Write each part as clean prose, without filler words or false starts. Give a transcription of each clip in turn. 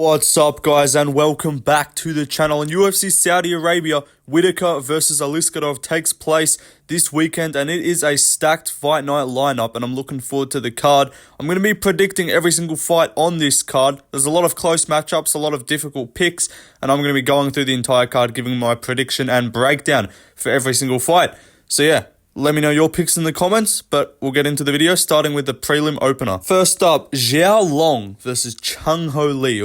What's up, guys, and welcome back to the channel. In UFC Saudi Arabia, Whittaker versus Aliskerov takes place this weekend, and it is a stacked fight night lineup, and I'm looking forward to the card. I'm going to be predicting every single fight on this card. There's a lot of close matchups, a lot of difficult picks, and I'm going to be going through the entire card, giving my prediction and breakdown for every single fight. So yeah, let me know your picks in the comments, but we'll get into the video, starting with the prelim opener. First up, Xiao versus Chang Ho Lee.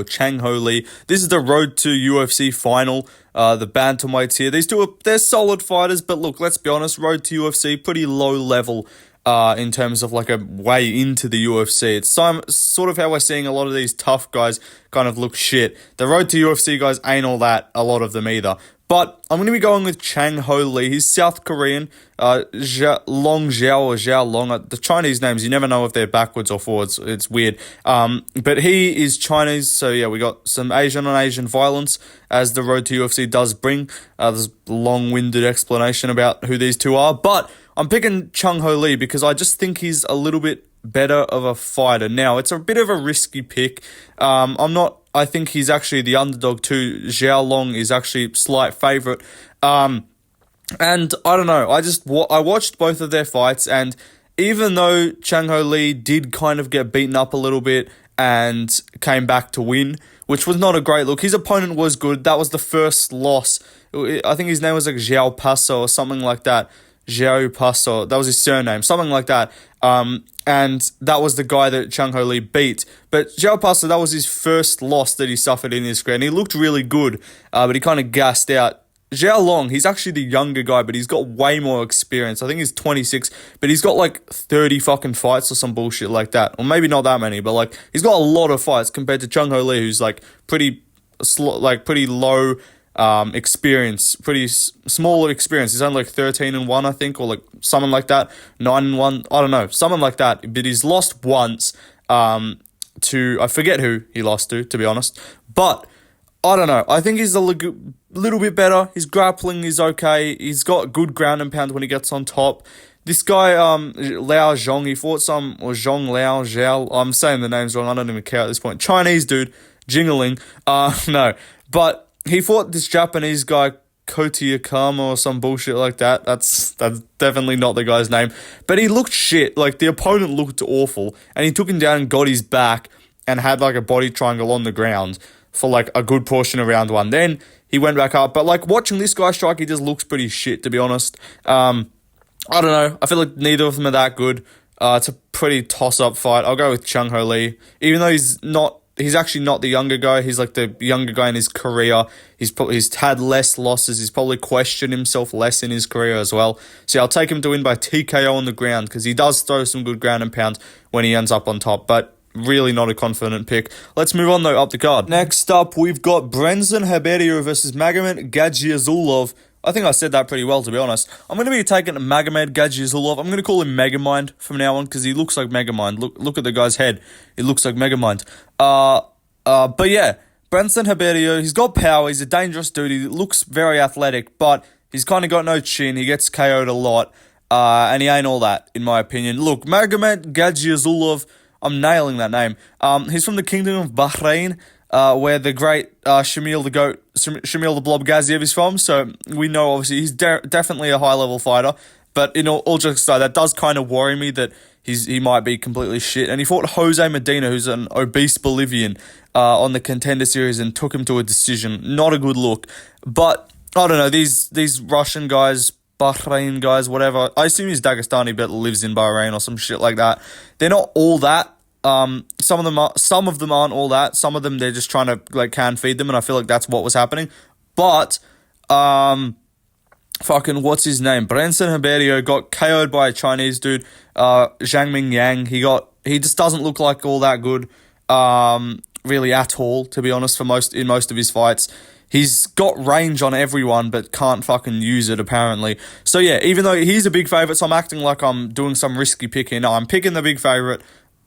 This is the road to UFC final. The bantamweights here. These two they're solid fighters, but look, let's be honest, road to UFC, pretty low level in terms of like a way into the UFC. It's sort of how we're seeing a lot of these tough guys kind of look shit. The road to UFC guys ain't all that, a lot of them either. But I'm going to be going with Chang Ho Lee. He's South Korean. Xiao or Xiao Long. The Chinese names, you never know if they're backwards or forwards. It's weird. But he is Chinese. So yeah, we got some Asian on Asian violence, as the road to UFC does bring. There's a long-winded explanation about who these two are. But I'm picking Chang Ho Lee because I just think he's a little bit better of a fighter. Now, it's a bit of a risky pick. I think he's actually the underdog too. Xiao Long is actually slight favourite. And I don't know, I watched both of their fights, and even though Chang Ho Lee did kind of get beaten up a little bit and came back to win, which was not a great look. His opponent was good. That was the first loss. I think his name was like Xiao Paso or something like that. Xiao Paso, that was his surname, something like that. And that was the guy that Chang Ho Lee beat. But Xiao Paso, that was his first loss that he suffered in his career, and he looked really good, but he kind of gassed out. Xiao Long, he's actually the younger guy, but he's got way more experience. I think he's 26, but he's got like 30 fucking fights or some bullshit like that. Or maybe not that many, but like he's got a lot of fights compared to Chang Ho Lee, who's like pretty low experience, pretty smaller experience. He's only like 13-1, I think, or like something like that, 9-1, I don't know, something like that. But he's lost once to, I forget who he lost to be honest, but I don't know. I think he's a little bit better. His grappling is okay. He's got good ground and pound when he gets on top. This guy, Lao Zhong, he fought Zhong Lao Zhao. I'm saying the names wrong. I don't even care at this point. Chinese dude, Jingling. No, but he fought this Japanese guy, Kotiyakama or some bullshit like that. That's definitely not the guy's name. But he looked shit. Like, the opponent looked awful, and he took him down and got his back and had like a body triangle on the ground for like a good portion of round one. Then he went back up. But like watching this guy strike, he just looks pretty shit, to be honest. I don't know. I feel like neither of them are that good. It's a pretty toss-up fight. I'll go with Chang Ho Lee. Even though he's actually not the younger guy. He's like the younger guy in his career. He's had less losses. He's probably questioned himself less in his career as well. So I'll take him to win by TKO on the ground, because he does throw some good ground and pound when he ends up on top. But really not a confident pick. Let's move on though, up the card. Next up, we've got Ribeiro versus Magomed Gadzhiyasulov. I think I said that pretty well, to be honest. I'm going to be taking Magomed Gadzhiyasulov. I'm going to call him Megamind from now on, because he looks like Megamind. Look at the guy's head. It looks like Megamind. But yeah, Ribeiro, he's got power. He's a dangerous dude. He looks very athletic, but he's kind of got no chin. He gets KO'd a lot, and he ain't all that, in my opinion. Look, Magomed Gadzhiyasulov, I'm nailing that name. He's from the Kingdom of Bahrain, where the great Shamil the Blob Gaziev is from. So we know, obviously, he's definitely a high-level fighter. But in all jokes aside, that does kind of worry me that he might be completely shit. And he fought Jose Medina, who's an obese Bolivian, on the Contender Series, and took him to a decision. Not a good look. But I don't know, these Russian guys, Bahrain guys, whatever. I assume he's Dagestani, but lives in Bahrain or some shit like that. They're not all that. Some of them aren't all that. Some of them, they're just trying to like can feed them, and I feel like that's what was happening. But fucking what's his name? Ribeiro got KO'd by a Chinese dude, Zhang Yang. He just doesn't look like all that good, really at all, to be honest. In most of his fights, he's got range on everyone, but can't fucking use it, apparently. So yeah, even though he's a big favourite, so I'm acting like I'm doing some risky picking. No, I'm picking the big favourite,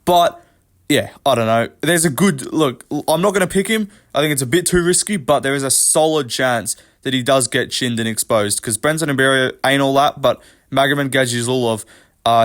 but yeah, I don't know. There's a good look. I'm not going to pick him. I think it's a bit too risky, but there is a solid chance that he does get chinned and exposed, because Ribeiro ain't all that, but Magomed Gadzhiyasulov,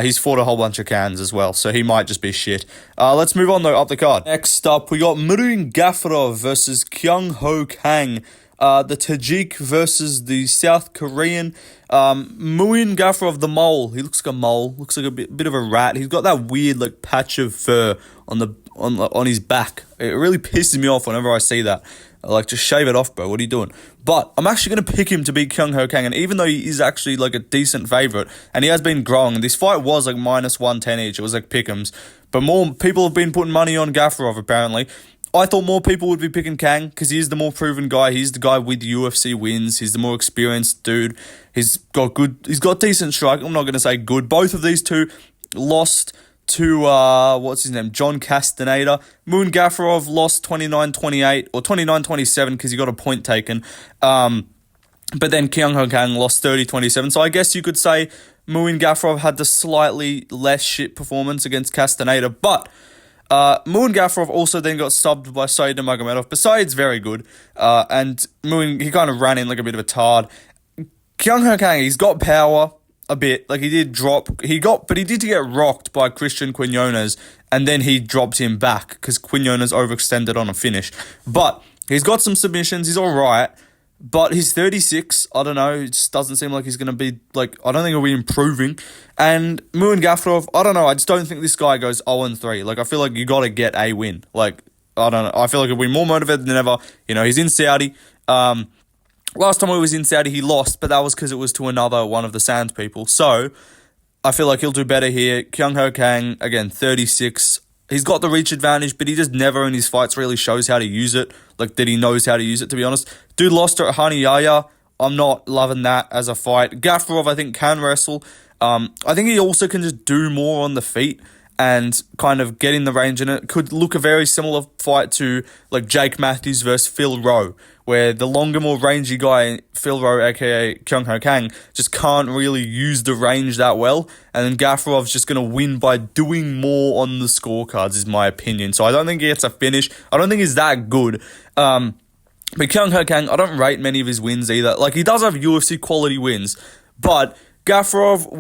He's fought a whole bunch of cans as well, so he might just be shit. Let's move on, though, up the card. Next up, we got Gafurov versus Kang. The Tajik versus the South Korean. Gafurov, the mole. He looks like a mole. Looks like a bit of a rat. He's got that weird like patch of fur on his back. It really pisses me off whenever I see that. Like, just shave it off, bro. What are you doing? But I'm actually going to pick him to beat Kang, and even though he is actually, like, a decent favourite, and he has been growing, and this fight was, like, minus 110 each. It was, like, pick'ems. But more people have been putting money on Gafurov, apparently. I thought more people would be picking Kang, because he's the more proven guy. He's the guy with UFC wins. He's the more experienced dude. He's got decent strike. I'm not going to say good. Both of these two lost to, what's his name, John Castaneda. Gafurov lost 29-28, or 29-27, because he got a point taken. But then Kang lost 30-27. So I guess you could say Gafurov had the slightly less shit performance against Castaneda. But Gafurov also then got subbed by Said Nurmagomedov. But Said's very good. And he kind of ran in like a bit of a tard. Kang, he's got power a bit. Like, he did drop. But he did get rocked by Christian Quinones, and then he dropped him back because Quinones overextended on a finish. But he's got some submissions. He's all right. But he's 36. I don't know. It just doesn't seem like he's going to be, like, I don't think he'll be improving. And Gafurov, I don't know. I just don't think this guy goes 0-3. Like, I feel like you got to get a win. Like, I don't know. I feel like he'll be more motivated than ever. You know, he's in Saudi. Last time he was in Saudi, he lost, but that was because it was to another one of the Sands people. So, I feel like he'll do better here. Kang, again, 36. He's got the reach advantage, but he just never in his fights really shows how to use it. Like, that he knows how to use it, to be honest. Dude lost to Haniyaya. I'm not loving that as a fight. Gafurov, I think, can wrestle. I think he also can just do more on the feet and kind of get in the range, and it could look a very similar fight to like Jake Matthews versus Phil Rowe, where the longer, more rangy guy, Phil Rowe, aka Kang, just can't really use the range that well, and then Gafurov's just going to win by doing more on the scorecards, is my opinion. So I don't think he gets a finish. I don't think he's that good. But Kang, I don't rate many of his wins either. Like, he does have UFC quality wins, but Gafurov,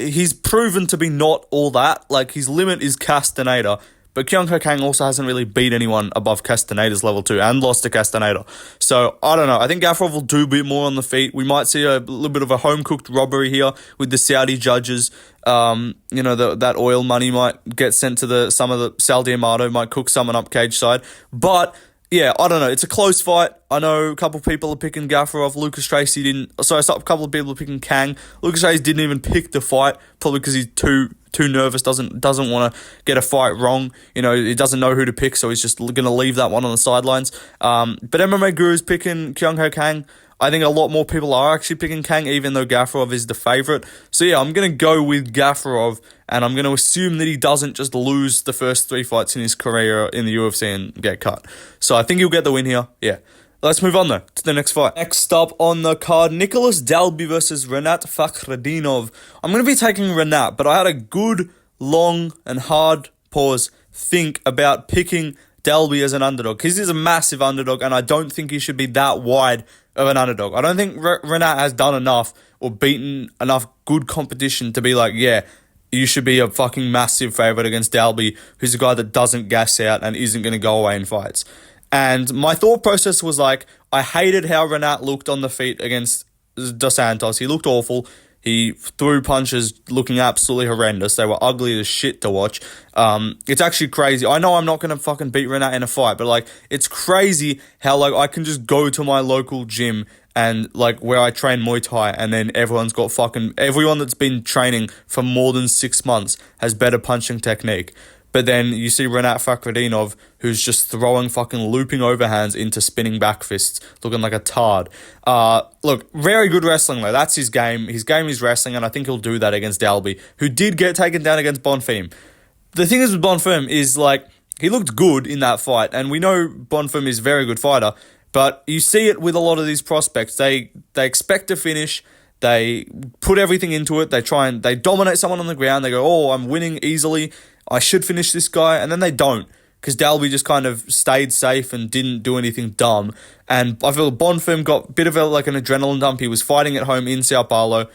he's proven to be not all that. Like, his limit is Castaneda, but Kang also hasn't really beat anyone above Castaneda's level 2 and lost to Castaneda. So, I don't know. I think Gafurov will do a bit more on the feet. We might see a little bit of a home-cooked robbery here with the Saudi judges. That oil money might get sent to some of the Saudi Amato, might cook someone up cage side. But yeah, I don't know. It's a close fight. I know a couple of people are picking Gafurov. A couple of people are picking Kang. Lucas Tracy didn't even pick the fight, probably because he's too nervous, doesn't want to get a fight wrong. You know, he doesn't know who to pick, so he's just going to leave that one on the sidelines. But MMA Guru's picking Kang. I think a lot more people are actually picking Kang, even though Gafurov is the favourite. So yeah, I'm going to go with Gafurov, and I'm going to assume that he doesn't just lose the first 3 fights in his career in the UFC and get cut. So I think he'll get the win here. Yeah. Let's move on, though, to the next fight. Next up on the card, Nicholas Dalby versus Rinat Fakhretdinov. I'm going to be taking Rinat, but I had a good, long, and hard think about picking Dalby as an underdog, because he's a massive underdog, and I don't think he should be that wide of an underdog. I don't think Rinat has done enough or beaten enough good competition to be like, yeah, you should be a fucking massive favourite against Dalby, who's a guy that doesn't gas out and isn't going to go away in fights. And my thought process was like, I hated how Rinat looked on the feet against Dos Santos. He looked awful. He threw punches looking absolutely horrendous. They were ugly as shit to watch. It's actually crazy. I know I'm not going to fucking beat Rinat in a fight, but like, it's crazy how like I can just go to my local gym and like where I train Muay Thai, and then everyone that's been training for more than 6 months has better punching technique. But then you see Rinat Fakhretdinov, who's just throwing fucking looping overhands into spinning back fists, looking like a tard. Look, very good wrestling though. That's his game. His game is wrestling, and I think he'll do that against Dalby, who did get taken down against Bonfim. The thing is with Bonfim is like, he looked good in that fight, and we know Bonfim is a very good fighter, but you see it with a lot of these prospects. They expect to finish. They put everything into it. They dominate someone on the ground. They go, oh, I'm winning easily. I should finish this guy. And then they don't, because Dalby just kind of stayed safe and didn't do anything dumb. And I feel Bonfim got a bit of an adrenaline dump. He was fighting at home in Sao Paulo.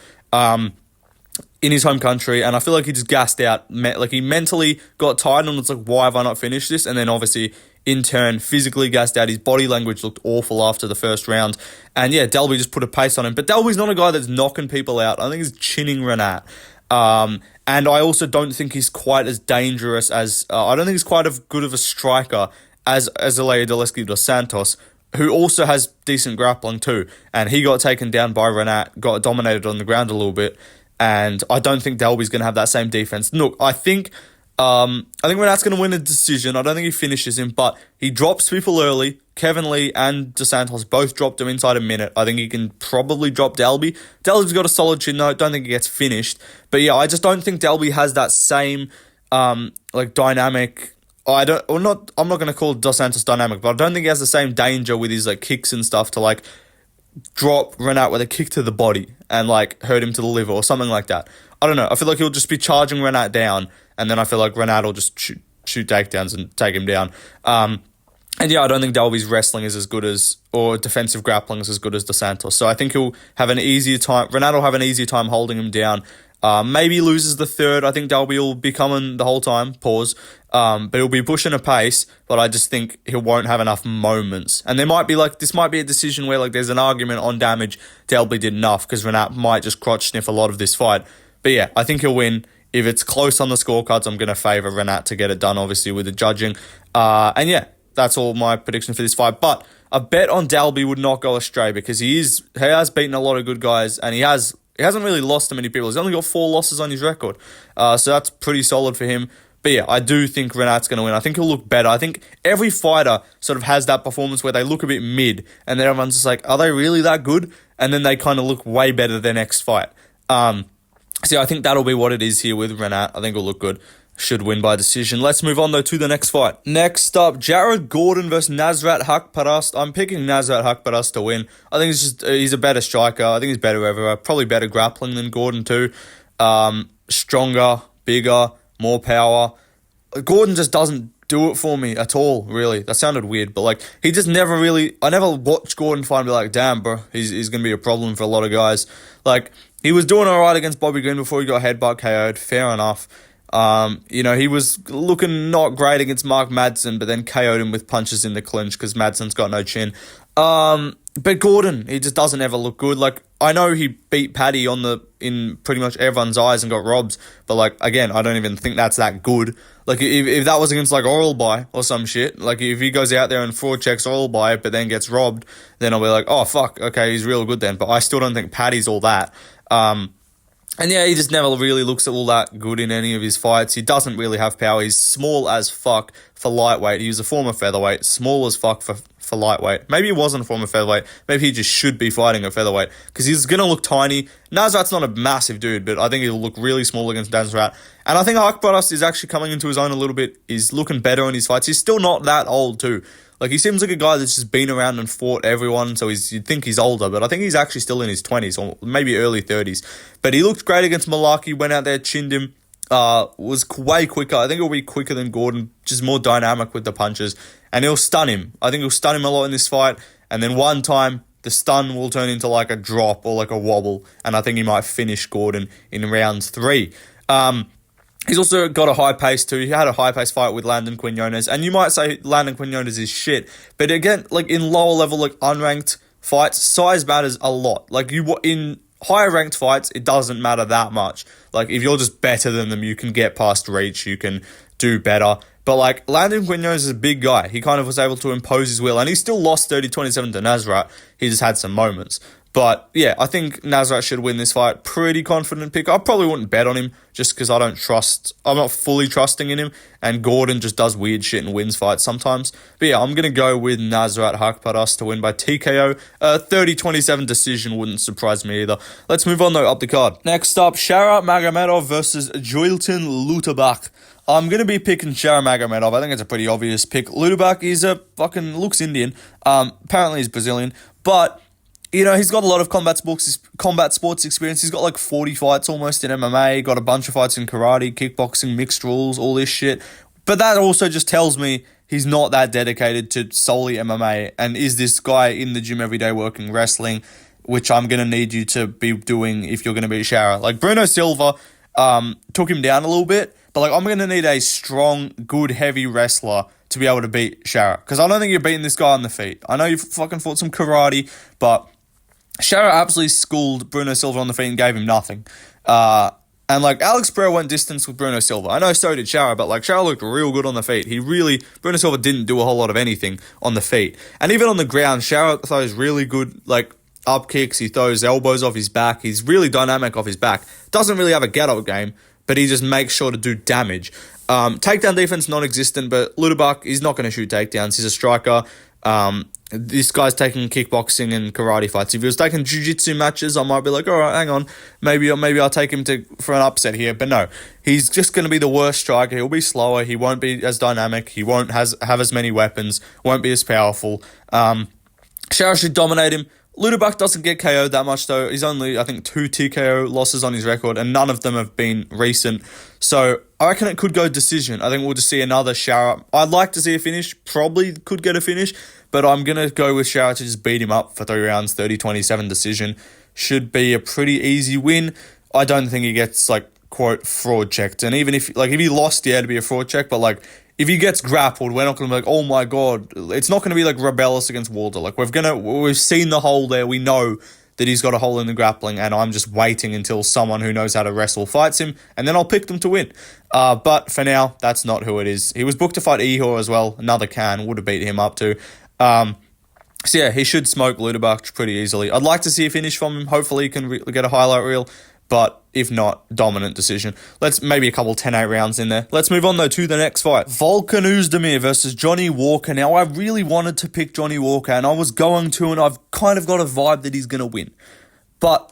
in his home country, and I feel like he just gassed out. Like, he mentally got tired and was like, why have I not finished this? And then obviously, in turn, physically gassed out. His body language looked awful after the first round. And yeah, Dalby just put a pace on him. But Dalby's not a guy that's knocking people out. I think he's chinning Rinat. And I also don't think he's quite as dangerous as... I don't think he's quite as good of a striker as Elea Daleski dos Santos, who also has decent grappling too. And he got taken down by Rinat, got dominated on the ground a little bit. And I don't think Dalby's going to have that same defense. Look, I think Renat's going to win a decision. I don't think he finishes him, but he drops people early. Kevin Lee and Dos Santos both dropped him inside a minute. I think he can probably drop Dalby. Dalby's got a solid chin, though. Don't think he gets finished. But yeah, I just don't think Dalby has that same dynamic. I'm not going to call Dos Santos dynamic, but I don't think he has the same danger with his kicks and stuff to drop Rinat with a kick to the body and hurt him to the liver or something like that. I don't know. I feel like he'll just be charging Rinat down, and then I feel like Rinat will just shoot takedowns and take him down. And yeah, I don't think Dalby's wrestling is as good as, or defensive grappling is as good as Dos Santos. So I think he'll have an easier time. Rinat will have an easier time holding him down. Maybe loses the third. I think Dalby will be coming the whole time. Pause. But he'll be pushing a pace, but I just think he won't have enough moments. And there might be this might be a decision where there's an argument on damage. Dalby did enough because Rinat might just crotch sniff a lot of this fight. But yeah, I think he'll win. If it's close on the scorecards, I'm going to favour Rinat to get it done, obviously, with the judging. And yeah, that's all my prediction for this fight. But a bet on Dalby would not go astray because he has beaten a lot of good guys, and he hasn't really lost to many people. He's only got 4 losses on his record. So that's pretty solid for him. But yeah, I do think Renat's going to win. I think he'll look better. I think every fighter sort of has that performance where they look a bit mid, and then everyone's just like, are they really that good? And then they kind of look way better their next fight. So I think that'll be what it is here with Rinat. I think it'll look good. Should win by decision. Let's move on, though, to the next fight. Next up, Jared Gordon versus Nasrat Haqparast. I'm picking Nasrat Haqparast to win. I think he's a better striker. I think he's better everywhere. Probably better grappling than Gordon, too. Stronger, bigger, more power. Gordon just doesn't do it for me at all, really. That sounded weird, but he just never really... I never watched Gordon fight and be like, damn, bro, he's going to be a problem for a lot of guys. He was doing all right against Bobby Green before he got headbutt KO'd. Fair enough. He was looking not great against Mark Madsen, but then KO'd him with punches in the clinch because Madsen's got no chin. But Gordon, he just doesn't ever look good. I know he beat Paddy in pretty much everyone's eyes and got robbed, but again, I don't even think that's that good. If that was against Oralby or some shit, if he goes out there and fraud checks Oralby but then gets robbed, then I'll be like, oh fuck, okay, he's real good then. But I still don't think Paddy's all that. And yeah, he just never really looks all that good in any of his fights. He doesn't really have power. He's small as fuck for lightweight. He was a former featherweight, small as fuck for lightweight. Maybe he wasn't a former featherweight. Maybe he just should be fighting a featherweight because he's going to look tiny. Nasrat's not a massive dude, but I think he'll look really small against Nasrat. And I think Haqparast is actually coming into his own a little bit. He's looking better in his fights. He's still not that old too. He seems like a guy that's just been around and fought everyone, so you'd think he's older, but I think he's actually still in his 20s, or maybe early 30s. But he looked great against Malaki, went out there, chinned him, was way quicker. I think he'll be quicker than Gordon, just more dynamic with the punches, and he'll stun him. I think he'll stun him a lot in this fight, and then one time, the stun will turn into a drop or a wobble, and I think he might finish Gordon in round 3. He's also got a high pace too. He had a high pace fight with Landon Quinones, and you might say Landon Quinones is shit, but again, in lower level, unranked fights, size matters a lot. In higher ranked fights, it doesn't matter that much. If you're just better than them, you can get past reach, you can do better. But Landon Quinones is a big guy. He kind of was able to impose his will, and he still lost 30-27 to Nasrat. He just had some moments. But yeah, I think Nasrat should win this fight. Pretty confident pick. I probably wouldn't bet on him just because I'm not fully trusting in him. And Gordon just does weird shit and wins fights sometimes. But yeah, I'm going to go with Nasrat Haqparast to win by TKO. 30-27 decision wouldn't surprise me either. Let's move on though, up the card. Next up, Shara Magomedov versus Joilton Lutterbach. I'm going to be picking Shara Magomedov. I think it's a pretty obvious pick. Lutterbach is looks Indian. Apparently he's Brazilian. But he's got a lot of combat sports experience. He's got 40 fights almost in MMA, got a bunch of fights in karate, kickboxing, mixed rules, all this shit. But that also just tells me he's not that dedicated to solely MMA and is this guy in the gym every day working wrestling, which I'm going to need you to be doing if you're going to beat Shara. Bruno Silva took him down a little bit. But, like, I'm going to need a strong, good, heavy wrestler to be able to beat Shara. Because I don't think you're beating this guy on the feet. I know you fucking fought some karate, but Shara absolutely schooled Bruno Silva on the feet and gave him nothing. And, like, Alex Pereira went distance with Bruno Silva. I know so did Shara, but, like, Shara looked real good on the feet. Bruno Silva didn't do a whole lot of anything on the feet. And even on the ground, Shara throws really good, like, up kicks. He throws elbows off his back. He's really dynamic off his back. Doesn't really have a get-up game, but he just makes sure to do damage. Takedown defense non-existent, but Lutterbach, he's not going to shoot takedowns. He's a striker. This guy's taking kickboxing and karate fights. If he was taking jiu-jitsu matches, I might be like, all right, hang on, maybe I'll take him for an upset here. But no, he's just going to be the worst striker. He'll be slower. He won't be as dynamic. He won't have as many weapons. Won't be as powerful. Shara should dominate him. Lutterbach doesn't get KO'd that much, though. He's only, I think, 2 TKO losses on his record, and none of them have been recent. So I reckon it could go decision. I think we'll just see another Shara. I'd like to see a finish. Probably could get a finish, but I'm going to go with Shara to just beat him up for 3 rounds, 30-27 decision. Should be a pretty easy win. I don't think he gets, like, quote, fraud checked. And even if he lost, yeah, it'd be a fraud check, but, like, if he gets grappled, we're not going to be like, oh my god. It's not going to be like Rebellis against Walter. Like, we've seen the hole there. We know that he's got a hole in the grappling, and I'm just waiting until someone who knows how to wrestle fights him, and then I'll pick them to win. But for now, that's not who it is. He was booked to fight Ihor as well. Another Kang would have beat him up too. So yeah, he should smoke Lutterbach pretty easily. I'd like to see a finish from him. Hopefully he can get a highlight reel. But if not, dominant decision. Let's maybe a couple 10-8 rounds in there. Let's move on, though, to the next fight. Oezdemir versus Johnny Walker. Now, I really wanted to pick Johnny Walker, and I was going to, and I've kind of got a vibe that he's going to win. But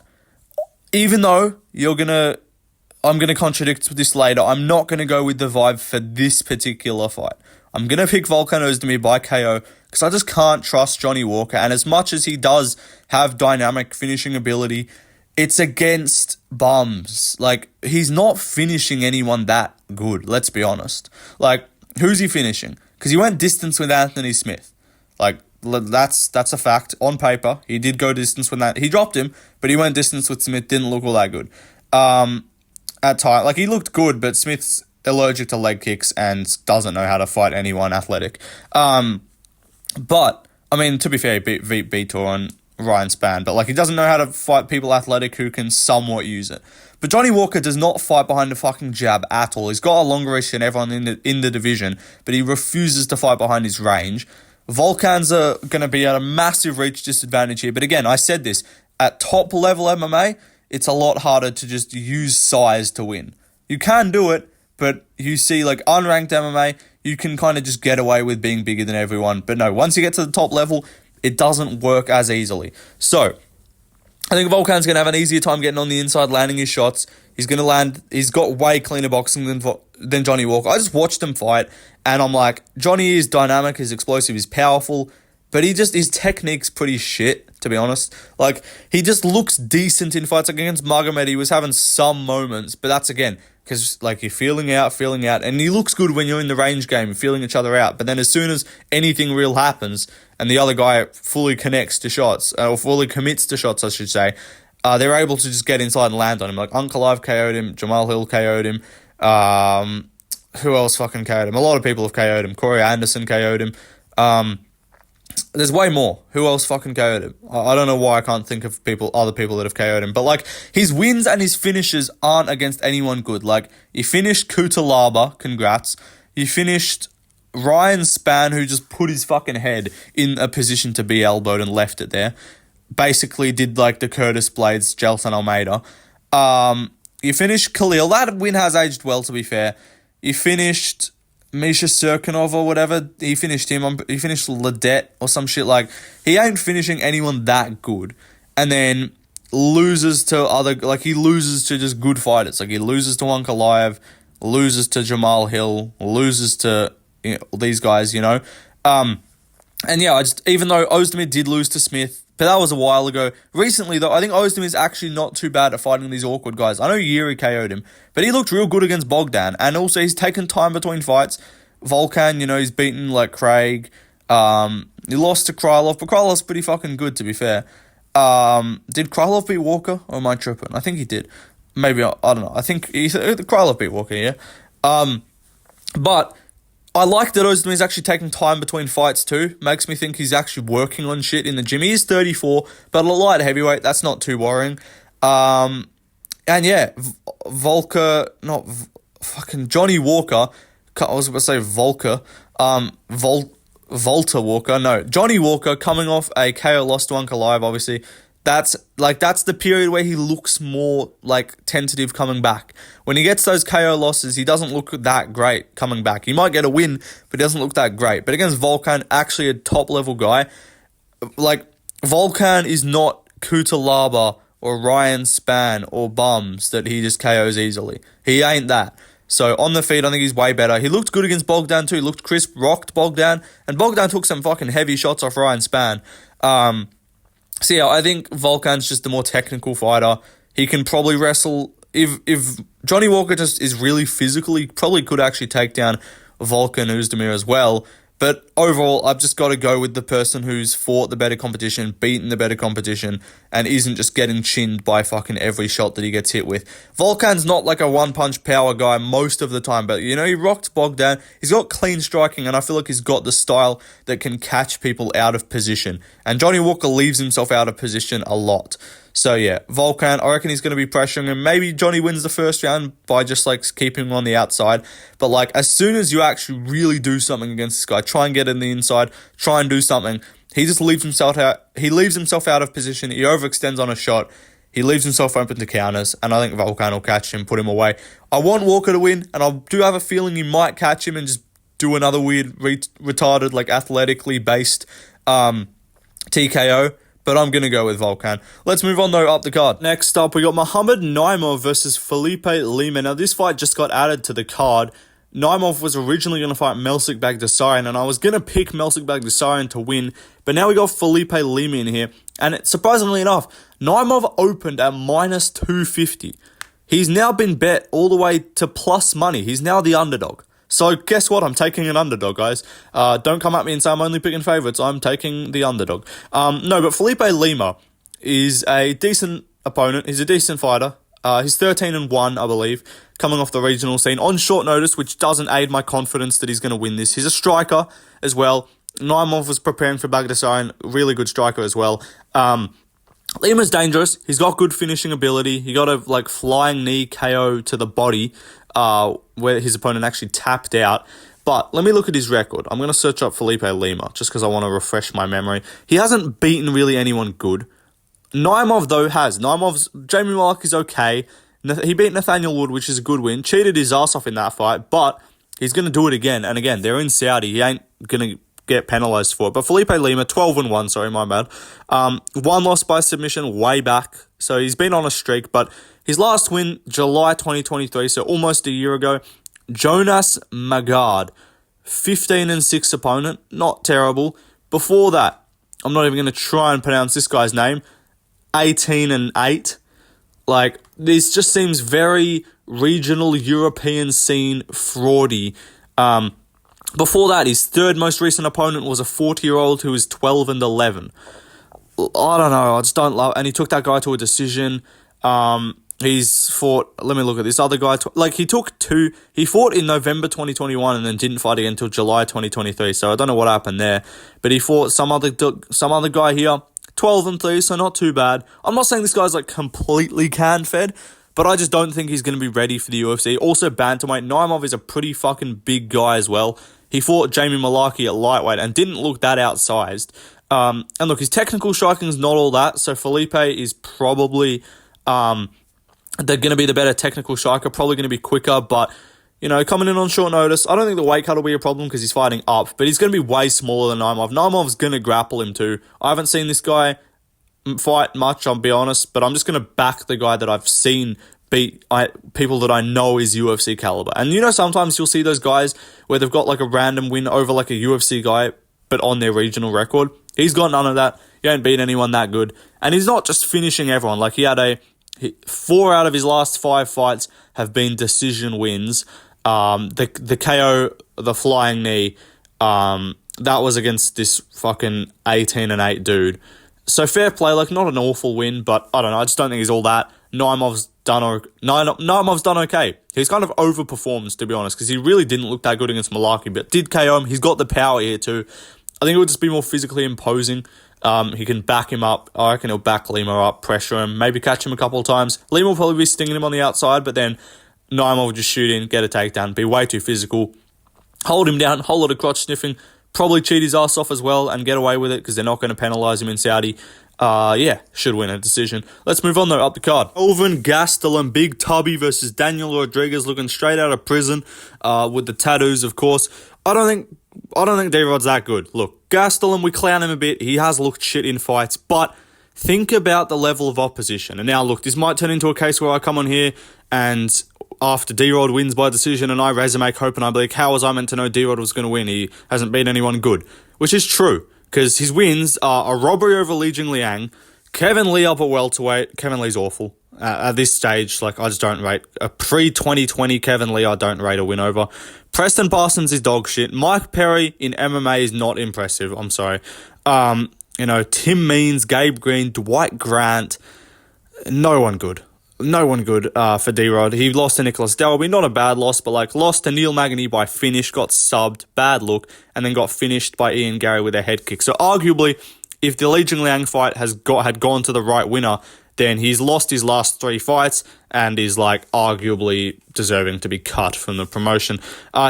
even though I'm going to contradict this later, I'm not going to go with the vibe for this particular fight. I'm going to pick Oezdemir by KO because I just can't trust Johnny Walker. And as much as he does have dynamic finishing ability, it's against bums. Like, he's not finishing anyone that good, let's be honest. Like, who's he finishing? Because he went distance with Anthony Smith. Like, that's a fact. On paper, he did go distance with that. He dropped him, but he went distance with Smith. Didn't look all that good. At time, like, he looked good, but Smith's allergic to leg kicks and doesn't know how to fight anyone athletic. But, I mean, to be fair, he beat Vitor and Ryan Spann, but, like, he doesn't know how to fight people athletic who can somewhat use it. But Johnny Walker does not fight behind the fucking jab at all. He's got a longer reach than everyone in the division, but he refuses to fight behind his range. Volkans are going to be at a massive reach disadvantage here, but again, I said this, at top level MMA, it's a lot harder to just use size to win. You can do it, but you see, like, unranked MMA, you can kind of just get away with being bigger than everyone. But no, once you get to the top level, it doesn't work as easily. So, I think Volkan's going to have an easier time getting on the inside, landing his shots. He's got way cleaner boxing than Johnny Walker. I just watched him fight, and I'm like, Johnny is dynamic, he's explosive, he's powerful, but his technique's pretty shit, to be honest. Like, he just looks decent in fights. Like, against Magomed, he was having some moments, but that's, again, because, like, you're feeling out, and he looks good when you're in the range game, you're feeling each other out, but then as soon as anything real happens, and the other guy fully connects to shots, or fully commits to shots, I should say, they're able to just get inside and land on him. Like, Ankalaev KO'd him, Jamal Hill KO'd him, who else fucking KO'd him? A lot of people have KO'd him. Corey Anderson KO'd him. There's way more. Who else fucking KO'd him? I don't know why I can't think of other people that have KO'd him. But, like, his wins and his finishes aren't against anyone good. Like, you finished Kutalaba, congrats. You finished Ryan Spann, who just put his fucking head in a position to be elbowed and left it there. Basically did, like, the Curtis Blades, Gelson Almeida. You finished Khalil. That win has aged well, to be fair. You finished Misha Serkinov or whatever. He finished him. He finished Ledette or some shit. Like, he ain't finishing anyone that good. And then loses to he loses to just good fighters. Like, he loses to Ankalaev, loses to Jamal Hill, loses to, you know, these guys, you know. And yeah, even though Oezdemir did lose to Smith, but that was a while ago. Recently, though, I think Oezdemir is actually not too bad at fighting these awkward guys. I know Yuri KO'd him, but he looked real good against Bogdan. And also, he's taken time between fights. Volkan, you know, he's beaten, like, Craig. He lost to Krylov, but Krylov's pretty fucking good, to be fair. Did Krylov beat Walker, or am I tripping? I think he did. maybe, I don't know. I think the Krylov beat Walker, yeah. But I like that Oezdemir's actually taking time between fights too. Makes me think he's actually working on shit in the gym. He is 34, but a light heavyweight, that's not too worrying. And yeah, Johnny Walker. I was going to say Volker. Volta Walker. No, Johnny Walker coming off a KO loss to Ankalaev, obviously. That's the period where he looks more like tentative coming back. When he gets those KO losses, he doesn't look that great coming back. He might get a win, but he doesn't look that great. But against Volkan, actually a top level guy. Like, Volkan is not Kutalaba or Ryan Spann or Bums that he just KOs easily. He ain't that. So on the feet, I think he's way better. He looked good against Bogdan too. He looked crisp, rocked Bogdan, and Bogdan took some fucking heavy shots off Ryan Spann. So yeah, I think Volkan's just the more technical fighter. He can probably wrestle. If Johnny Walker just is really physical, he probably could actually take down Volkan Oezdemir as well. But overall, I've just got to go with the person who's fought the better competition, beaten the better competition, and isn't just getting chinned by fucking every shot that he gets hit with. Volkan's not like a one-punch power guy most of the time, but, you know, he rocked Bogdan. He's got clean striking, and I feel like he's got the style that can catch people out of position. And Johnny Walker leaves himself out of position a lot. So yeah, Volkan, I reckon he's going to be pressuring him. Maybe Johnny wins the first round by just like keeping him on the outside. But like, as soon as you actually really do something against this guy, try and get in the inside, try and do something, he just leaves himself out. He leaves himself out of position. He overextends on a shot. He leaves himself open to counters, and I think Volkan will catch him, put him away. I want Walker to win, and I do have a feeling he might catch him and just do another weird, retarded, like athletically based TKO. But I'm going to go with Volkan. Let's move on, though, up the card. Next up, we got Muhammad Naimov versus Felipe Lima. Now, this fight just got added to the card. Naimov was originally going to fight Melsik Bagdasaryan, and I was going to pick Melsik Bagdasaryan to win, but now we got Felipe Lima in here. And surprisingly enough, Naimov opened at minus 250. He's now been bet all the way to plus money. He's now the underdog. So guess what? I'm taking an underdog, guys. Don't come at me and say I'm only picking favourites. I'm taking the underdog. No, but Felipe Lima is a decent opponent. He's a decent fighter. He's 13-1, I believe, coming off the regional scene on short notice, which doesn't aid my confidence that he's going to win this. He's a striker as well. Naimov was preparing for Bagdasaryan, really good striker as well. Lima's dangerous. He's got good finishing ability. He got a flying knee KO to the body, where his opponent actually tapped out. But let me look at his record. I'm going to search up Felipe Lima just because I want to refresh my memory. He hasn't beaten really anyone good. Naimov, though, has. Jamie Malak is okay. He beat Nathaniel Wood, which is a good win. Cheated his ass off in that fight, but he's going to do it again. And again, they're in Saudi. He ain't going to get penalised for it. But Felipe Lima, 12-1, sorry, my bad. One loss by submission way back. So he's been on a streak, but his last win, July 2023, so almost a year ago, Jonas Magard, 15-6 opponent, not terrible. Before that, I'm not even going to try and pronounce this guy's name, 18-8. This just seems very regional European scene fraudy. Before that, his third most recent opponent was a 40-year-old who was 12-11. I don't know, I just don't love, and he took that guy to a decision. He's fought, let me look at this other guy, he fought in November 2021 and then didn't fight again until July 2023, so I don't know what happened there, but he fought some other guy here, 12-3, so not too bad. I'm not saying this guy's completely can-fed, but I just don't think he's going to be ready for the UFC. Also, bantamweight, Naimov is a pretty fucking big guy as well. He fought Jamie Malaki at lightweight and didn't look that outsized. And look, his technical striking is not all that, so Felipe is probably they're going to be the better technical striker, probably going to be quicker, but, coming in on short notice, I don't think the weight cut will be a problem because he's fighting up, but he's going to be way smaller than Naimov. Naimov's going to grapple him too. I haven't seen this guy fight much, I'll be honest, but I'm just going to back the guy that I've seen beat people that I know is UFC caliber. And sometimes you'll see those guys where they've got a random win over a UFC guy, but on their regional record. He's got none of that. He ain't beat anyone that good. And he's not just finishing everyone. He had 4 out of his last 5 fights have been decision wins. The KO, the flying knee, that was against this fucking 18-8 dude. So fair play, not an awful win, but I don't know, I just don't think he's all that. Naimov's done okay. He's kind of overperformed, to be honest, because he really didn't look that good against Malarkey, but did KO him. He's got the power here too. I think it would just be more physically imposing. He can back him up. I reckon he'll back Lima up, pressure him, maybe catch him a couple of times. Lima will probably be stinging him on the outside, but then Naimov will just shoot in, get a takedown, be way too physical, hold him down, whole lot of crotch sniffing, probably cheat his ass off as well and get away with it because they're not going to penalise him in Saudi. Should win a decision. Let's move on though, up the card. Elvin Gastelum, Big Tubby versus Daniel Rodriguez, looking straight out of prison, with the tattoos, of course. I don't think D-Rod's that good. Look, Gastelum, we clown him a bit. He has looked shit in fights, but think about the level of opposition. And now, look, this might turn into a case where I come on here and after D-Rod wins by decision and I resume hope and I be like, how was I meant to know D-Rod was going to win? He hasn't beat anyone good, which is true. Because his wins are a robbery over Li Jingliang, Kevin Lee up at welterweight. Kevin Lee's awful. At this stage, I just don't rate. A pre-2020 Kevin Lee, I don't rate a win over. Preston Parsons is dog shit. Mike Perry in MMA is not impressive. I'm sorry. Tim Means, Gabe Green, Dwight Grant, no one good. No one good for D-Rod. He lost to Nicholas Dalby. Not a bad loss, but lost to Neil Magny by finish, got subbed, bad look, and then got finished by Ian Gary with a head kick. So arguably, if the Li Jingliang fight had gone to the right winner, then he's lost his last 3 fights and is arguably deserving to be cut from the promotion.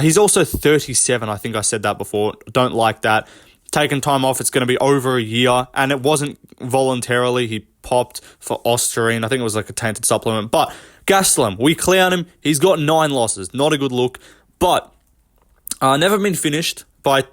He's also 37. I think I said that before. Don't like that. Taking time off, it's going to be over a year, and it wasn't voluntarily. He popped for Ostarine. I think it was a tainted supplement. But Gastelum, we clown him. He's got 9 losses. Not a good look. But never been finished by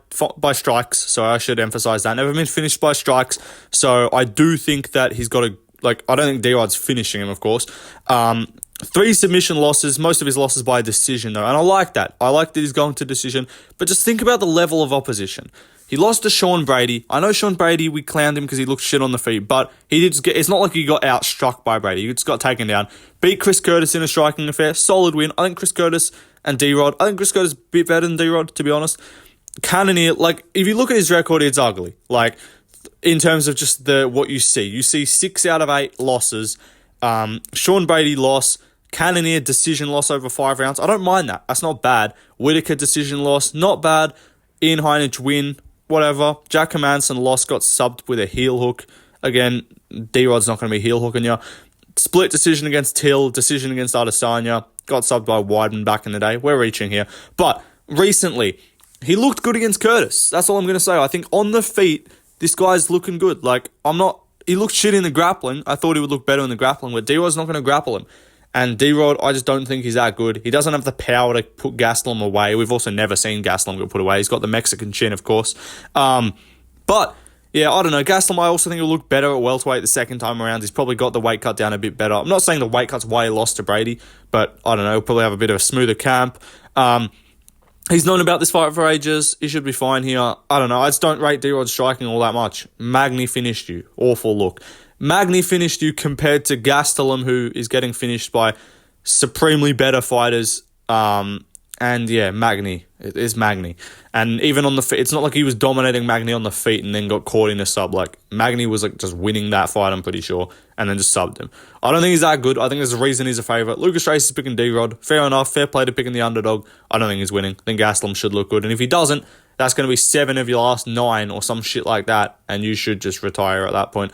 strikes, so I should emphasize that. Never been finished by strikes, so I do think that he's got I don't think D-Rod's finishing him, of course. 3 submission losses, most of his losses by decision, though, and I like that. I like that he's going to decision, but just think about the level of opposition. He lost to Sean Brady. I know Sean Brady, we clowned him because he looked shit on the feet, but he did it's not like he got outstruck by Brady. He just got taken down. Beat Chris Curtis in a striking affair. Solid win. I think Chris Curtis and D-Rod, I think Chris Curtis is a bit better than D-Rod, to be honest. Cannonier, if you look at his record, it's ugly. In terms of just what you see. You see 6 out of 8 losses. Sean Brady loss. Cannonier decision loss over 5 rounds. I don't mind that. That's not bad. Whittaker decision loss. Not bad. Ian Heinich win. Whatever. Jack Hermanson lost, got subbed with a heel hook. Again, D-Rod's not going to be heel hooking you. Split decision against Till, decision against Adesanya. Got subbed by Weidman back in the day. We're reaching here. But recently, he looked good against Curtis. That's all I'm going to say. I think on the feet, this guy's looking good. He looked shit in the grappling. I thought he would look better in the grappling, but D-Rod's not going to grapple him. And D-Rod, I just don't think he's that good. He doesn't have the power to put Gastelum away. We've also never seen Gastelum get put away. He's got the Mexican chin, of course. But, yeah, I don't know. Gastelum, I also think he'll look better at welterweight the second time around. He's probably got the weight cut down a bit better. I'm not saying the weight cut's why he lost to Brady, but I don't know. He'll probably have a bit of a smoother camp. He's known about this fight for ages. He should be fine here. I don't know. I just don't rate D-Rod striking all that much. Magny finished you. Awful look. Magny finished you compared to Gastelum, who is getting finished by supremely better fighters. Magny. It is Magny. And even on the feet, it's not like he was dominating Magny on the feet and then got caught in a sub. Magny was just winning that fight, I'm pretty sure, and then just subbed him. I don't think he's that good. I think there's a reason he's a favourite. Lucas Tracy's picking D-Rod. Fair enough. Fair play to picking the underdog. I don't think he's winning. I think Gastelum should look good. And if he doesn't, that's going to be 7 of your last 9 or some shit like that, and you should just retire at that point.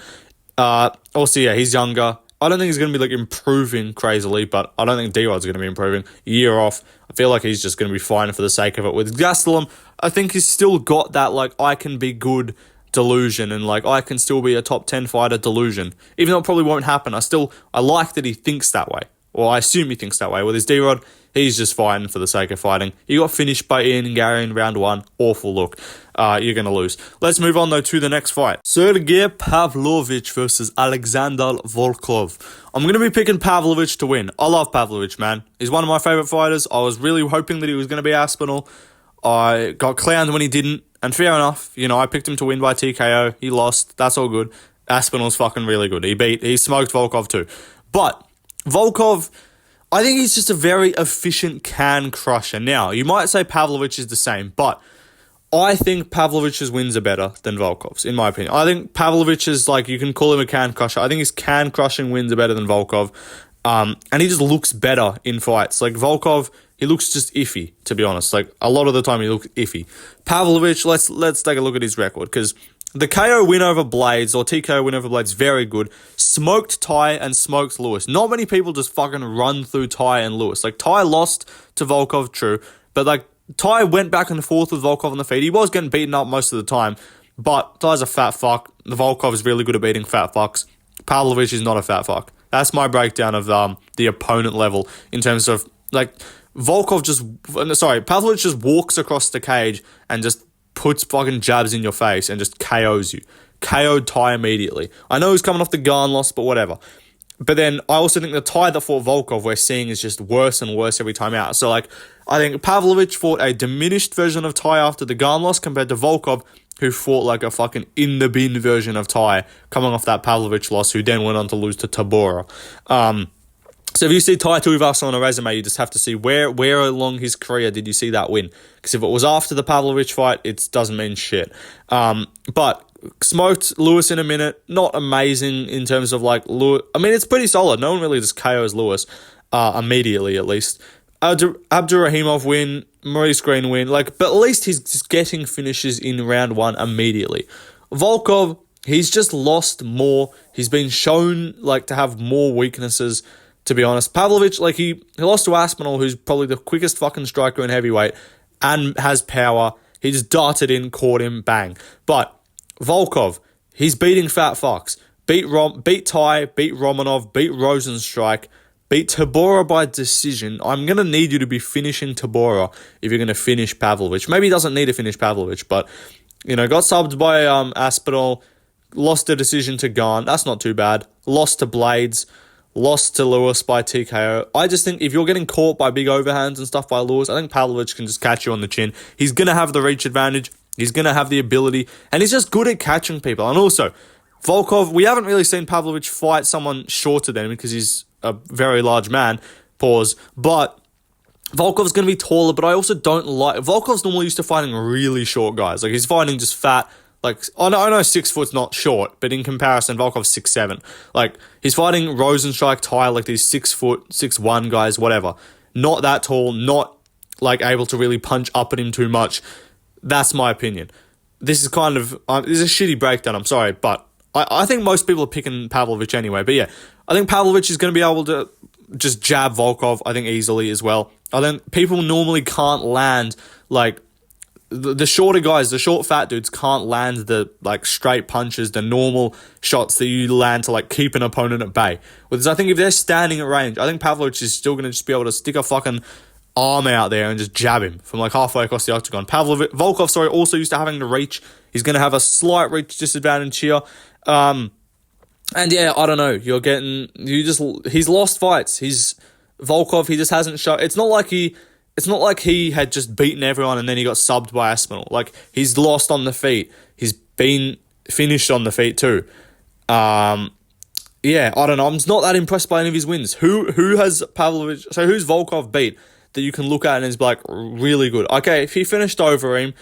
He's younger. I don't think he's going to be improving crazily, but I don't think D-Rod's going to be improving. Year off, I feel like he's just going to be fine for the sake of it. With Gastelum, I think he's still got that I can be good delusion and I can still be a top 10 fighter delusion. Even though it probably won't happen, I like that he thinks that way. Or I assume he thinks that way. With his D-Rod, he's just fighting for the sake of fighting. He got finished by Ian Gary in round 1. Awful look. You're going to lose. Let's move on, though, to the next fight. Sergey Pavlovich versus Alexander Volkov. I'm going to be picking Pavlovich to win. I love Pavlovich, man. He's one of my favourite fighters. I was really hoping that he was going to be Aspinall. I got clowned when he didn't. And fair enough. I picked him to win by TKO. He lost. That's all good. Aspinall's fucking really good. He smoked Volkov too. But Volkov, I think he's just a very efficient can crusher. Now, you might say Pavlovich is the same, but I think Pavlovich's wins are better than Volkov's, in my opinion. I think Pavlovich is like, you can call him a can crusher. I think his can crushing wins are better than Volkov. And he just looks better in fights. Like Volkov, he looks just iffy, to be honest. Like a lot of the time he looks iffy. Pavlovich, let's take a look at his record, because the KO win over Blades, or TKO win over Blades, very good. Smoked Ty and smoked Lewis. Not many people just fucking run through Ty and Lewis. Like Ty lost to Volkov, true, but like Ty went back and forth with Volkov on the feet. He was getting beaten up most of the time, but Ty's a fat fuck. The Volkov is really good at beating fat fucks. Pavlovich is not a fat fuck. That's my breakdown of the opponent level in terms of, like, Pavlovich just walks across the cage and just puts fucking jabs in your face and just KOs you. KO'd Ty immediately. I know he's coming off the Garn loss, but whatever. But then I also think the Ty that fought Volkov we're seeing is just worse and worse every time out. So, like, I think Pavlovich fought a diminished version of Ty after the Garn loss compared to Volkov, who fought like a fucking in-the-bin version of Ty coming off that Pavlovich loss, who then went on to lose to Tabora. So if you see Tai Tuivasa on a resume, you just have to see where along his career did you see that win. Because if it was after the Pavlovich fight, it doesn't mean shit. But smoked Lewis in a minute. Not amazing in terms of like Lewis. I mean, it's pretty solid. No one really just KOs Lewis immediately, at least. Abdurrahimov win, Maurice Green win. Like, but at least he's just getting finishes in round one immediately. Volkov, he's just lost more. He's been shown like to have more weaknesses, to be honest. Pavlovich, like he lost to Aspinall, who's probably the quickest fucking striker in heavyweight and has power. He just darted in, caught him, bang. But Volkov, he's beating fat fucks. Beat Ty, beat Romanov, beat Rosenstrike, beat Tabora by decision. I'm going to need you to be finishing Tabora if you're going to finish Pavlovich. Maybe he doesn't need to finish Pavlovich, but, you know, got subbed by Aspinall, lost a decision to Garn. That's not too bad. Lost to Blades. Lost to Lewis by TKO. I just think if you're getting caught by big overhands and stuff by Lewis, I think Pavlovich can just catch you on the chin. He's going to have the reach advantage. He's going to have the ability. And he's just good at catching people. And also, Volkov, we haven't really seen Pavlovich fight someone shorter than him because he's a very large man. Pause. But Volkov's going to be taller, but I also don't like... Volkov's normally used to fighting really short guys. Like, he's fighting just fat... Like, I know 6 foot's not short, but in comparison, Volkov's 6'7". Like, he's fighting Rosenstrike, Ty, like these 6 foot, 6'1" guys, whatever. Not that tall, not, like, able to really punch up at him too much. That's my opinion. This is kind of, this is a shitty breakdown, I'm sorry, but I think most people are picking Pavlovich anyway. But yeah, I think Pavlovich is going to be able to just jab Volkov, I think, easily as well. I think people normally can't land, like, the shorter guys, the short fat dudes can't land the like straight punches, the normal shots that you land to like keep an opponent at bay. Whereas I think if they're standing at range, I think Pavlovich is still going to just be able to stick a fucking arm out there and just jab him from like halfway across the octagon. Volkov, also used to having to reach. He's going to have a slight reach disadvantage here. And yeah, I don't know. He's lost fights. Volkov, he just hasn't shown. It's not like he had just beaten everyone and then he got subbed by Aspinall. Like, he's lost on the feet. He's been finished on the feet too. Yeah, I don't know. I'm just not that impressed by any of his wins. Who has Pavlovich... So who's Volkov beat that you can look at and is like really good? Okay, if he finished Overeem,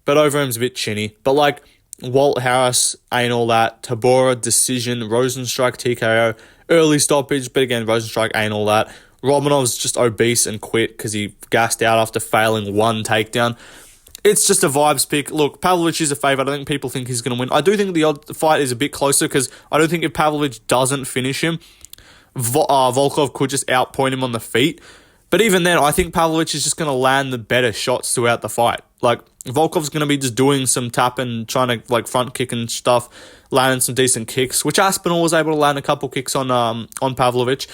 but Overeem's a bit chinny. But like Walt Harris ain't all that. Tabora, decision. Rosenstrike, TKO. Early stoppage, but again, Rosenstrike ain't all that. Romanov's just obese and quit because he gassed out after failing one takedown. It's just a vibes pick. Look, Pavlovich is a favourite. I think people think he's going to win. I do think the fight is a bit closer because I don't think if Pavlovich doesn't finish him, Volkov could just outpoint him on the feet. But even then, I think Pavlovich is just going to land the better shots throughout the fight. Like, Volkov's going to be just doing some tapping, trying to like front kick and stuff, landing some decent kicks, which Aspinall was able to land a couple kicks on Pavlovich.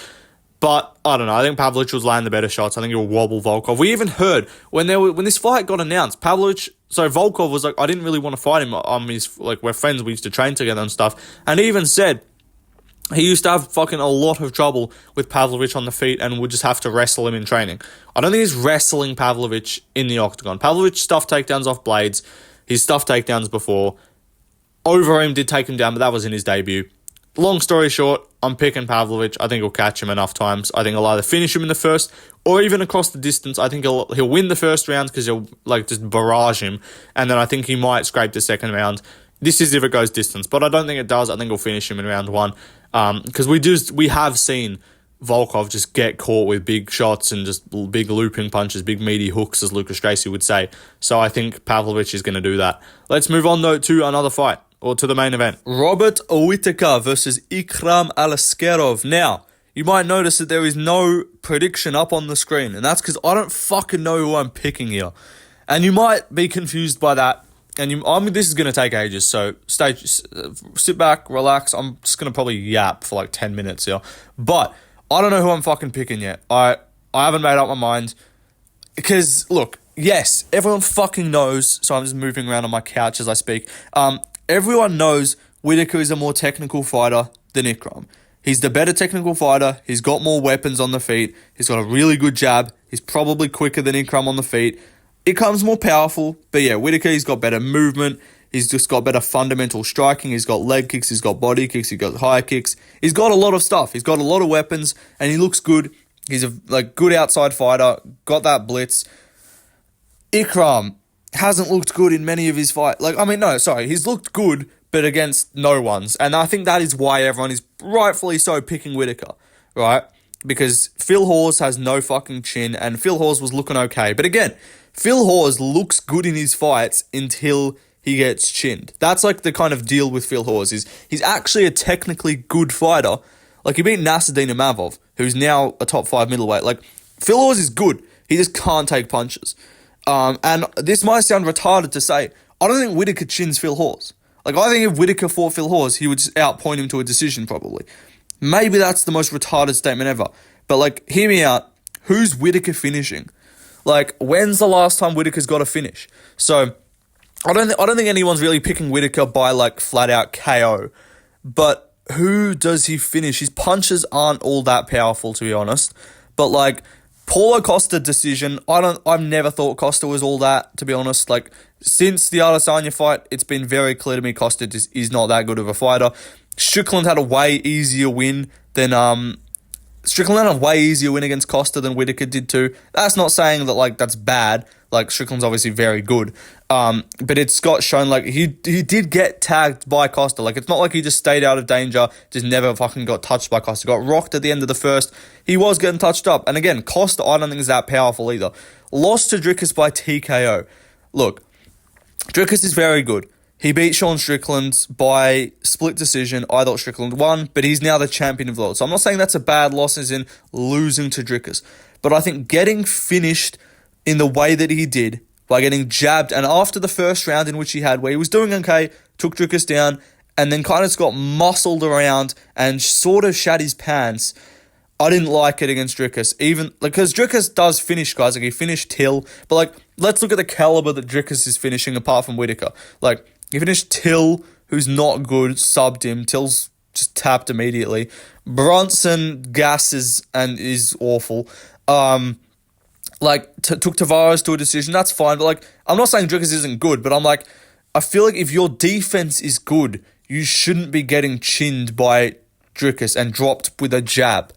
But, I don't know, I think Pavlovich was landing the better shots. I think he'll wobble Volkov. We even heard, when this fight got announced, Volkov was like, I didn't really want to fight him. We're friends, we used to train together and stuff. And he even said he used to have fucking a lot of trouble with Pavlovich on the feet and would just have to wrestle him in training. I don't think he's wrestling Pavlovich in the octagon. Pavlovich stuffed takedowns off Blades. He's stuffed takedowns before. Overeem did take him down, but that was in his debut. long story short, I'm picking Pavlovich. I think he'll catch him enough times. I think he'll either finish him in the first or even across the distance. I think he'll win the first round because he'll like just barrage him, and then I think he might scrape the second round. This is if it goes distance, but I don't think it does. I think he'll finish him in round one because we have seen Volkov just get caught with big shots and just big looping punches, big meaty hooks, as Lucas Tracy would say. So I think Pavlovich is going to do that. Let's move on, though, to another fight, or to the main event. Robert Whittaker versus Aliskerov. Now, you might notice that there is no prediction up on the screen, and that's because I don't fucking know who I'm picking here. And you might be confused by that. And this is going to take ages, so sit back, relax. I'm just going to probably yap for like 10 minutes here. But I don't know who I'm fucking picking yet. I haven't made up my mind. Because, look, yes, everyone fucking knows, so I'm just moving around on my couch as I speak. Everyone knows Whittaker is a more technical fighter than Ikram. He's the better technical fighter. He's got more weapons on the feet. He's got a really good jab. He's probably quicker than Ikram on the feet. Ikram's more powerful, but yeah, Whittaker, he's got better movement. He's just got better fundamental striking. He's got leg kicks. He's got body kicks. He's got high kicks. He's got a lot of stuff. He's got a lot of weapons, and he looks good. He's a good outside fighter. Got that blitz. Ikram hasn't looked good in many of his fights. He's looked good, but against no ones. And I think that is why everyone is rightfully so picking Whittaker, right? Because Phil Hawes has no fucking chin, and Phil Hawes was looking okay. But again, Phil Hawes looks good in his fights until he gets chinned. That's like the kind of deal with Phil Hawes. He's actually a technically good fighter. Like, he beat Naimov, who's now a top 5 middleweight. Like, Phil Hawes is good. He just can't take punches. And this might sound retarded to say, I don't think Whittaker chins Phil Hawes. Like, I think if Whittaker fought Phil Hawes, he would just outpoint him to a decision, probably. Maybe that's the most retarded statement ever. But, like, hear me out. Who's Whittaker finishing? Like, when's the last time Whittaker's got a finish? So, I don't think anyone's really picking Whittaker by, like, flat-out KO. But who does he finish? His punches aren't all that powerful, to be honest. But, like, Paulo Costa decision, I've never thought Costa was all that, to be honest. Like, since the Adesanya fight, it's been very clear to me Costa is not that good of a fighter. Strickland had a way easier win against Costa than Whittaker did too. That's not saying that, like, that's bad. Like, Strickland's obviously very good. But it's got shown, like, he did get tagged by Costa. Like, it's not like he just stayed out of danger, just never fucking got touched by Costa. Got rocked at the end of the first. He was getting touched up. And again, Costa, I don't think is that powerful either. Lost to Dricus by TKO. Look, Dricus is very good. He beat Sean Strickland by split decision. I thought Strickland won, but he's now the champion of the world. So I'm not saying that's a bad loss as in losing to Dricus. But I think getting finished in the way that he did, by getting jabbed, and after the first round in which he had, where he was doing okay, took Dricus down, and then kind of got muscled around and sort of shat his pants, I didn't like it against Dricus, even because Dricus does finish guys. Like, he finished Till, but like, let's look at the caliber that Dricus is finishing apart from Whittaker. Like, he finished Till, who's not good, subbed him. Till's just tapped immediately. Brunson gasses and is awful. Took Tavares to a decision. That's fine, but like, I'm not saying Dricus isn't good, but I'm like, I feel like if your defense is good, you shouldn't be getting chinned by Dricus and dropped with a jab.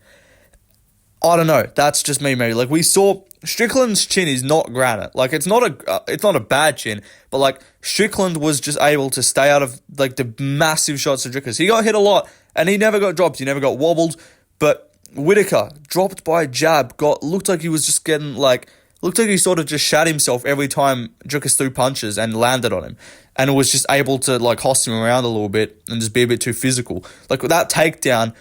I don't know. That's just me, maybe. Like, we saw Strickland's chin is not granite. Like, it's not a bad chin, but like, Strickland was just able to stay out of like the massive shots of Dricus. He got hit a lot, and he never got dropped. He never got wobbled. But Whittaker dropped by a jab. Looked like he was just getting looked like he sort of just shat himself every time Dricus threw punches and landed on him, and was just able to like hoss him around a little bit and just be a bit too physical. Like, with that takedown